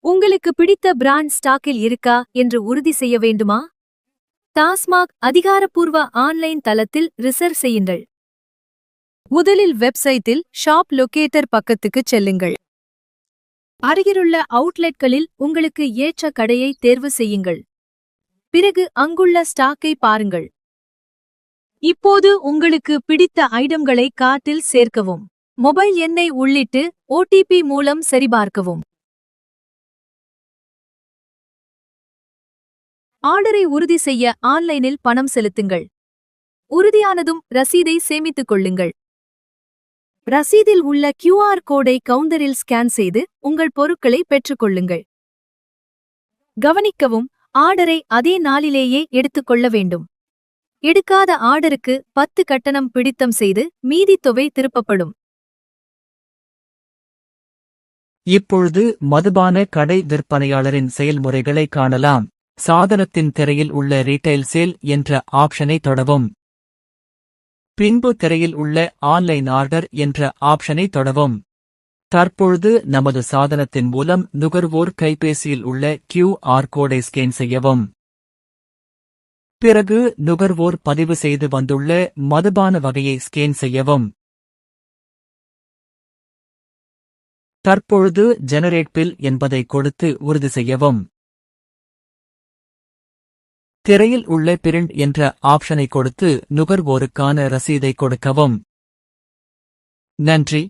உங்களுக்கு பிடித்த பிராண்ட் ஸ்டாக்கில் இருக்கா என்று உறுதி செய்ய வேண்டுமா? டாஸ்மாக் அதிகாரப்பூர்வ ஆன்லைன் தளத்தில் ரிசர்வ் செய்யுங்கள். முதலில் வெப்சைட்டில் ஷாப் லொகேட்டர் பக்கத்துக்குச் செல்லுங்கள். அருகிலுள்ள அவுட்லெட்களில் உங்களுக்கு ஏற்ற கடையை தேர்வு செய்யுங்கள். பிறகு அங்குள்ள ஸ்டாக்கை பாருங்கள். இப்போது உங்களுக்கு பிடித்த ஐட்டம்களை கார்ட்டில் சேர்க்கவும். மொபைல் எண்ணை உள்ளிட்டு ஓடிபி மூலம் சரிபார்க்கவும். ஆர்டரை உறுதி செய்ய ஆன்லைனில் பணம் செலுத்துங்கள். உறுதியானதும் ரசீதை சேமித்துக் கொள்ளுங்கள். ரசீதில் உள்ள QR கோடை கவுண்டரில் ஸ்கேன் செய்து உங்கள் பொருட்களை பெற்றுக்கொள்ளுங்கள். கவனிக்கவும், ஆர்டரை அதே நாளிலேயே எடுத்துக்கொள்ள வேண்டும். எடுக்காத ஆர்டருக்கு 10 கட்டணம் பிடித்தம் செய்து மீதி தொகை திருப்பப்படும். இப்பொழுது மதுபான கடை விற்பனையாளரின் செயல்முறைகளை காணலாம். சாதனத்தின் திரையில் உள்ள ரீட்டைல் சேல் என்ற ஆப்ஷனை தொடவும். பின்பு திரையில் உள்ள ஆன்லைன் ஆர்டர் என்ற ஆப்ஷனை தொடவும். தற்பொழுது நமது சாதனத்தின் மூலம் நுகர்வோர் கைபேசியில் உள்ள QR கோடை ஸ்கேன் செய்யவும். பிறகு நுகர்வோர் பதிவு செய்து வந்துள்ள மதுபான வகையை ஸ்கேன் செய்யவும். தற்பொழுது ஜெனரேட் பில் என்பதை கொடுத்து உறுதி செய்யவும். திரையில் உள்ள பிரிண்ட் என்ற ஆப்ஷனை கொடுத்து நுகர்வோருக்கான ரசீதை கொடுக்கவும். நன்றி.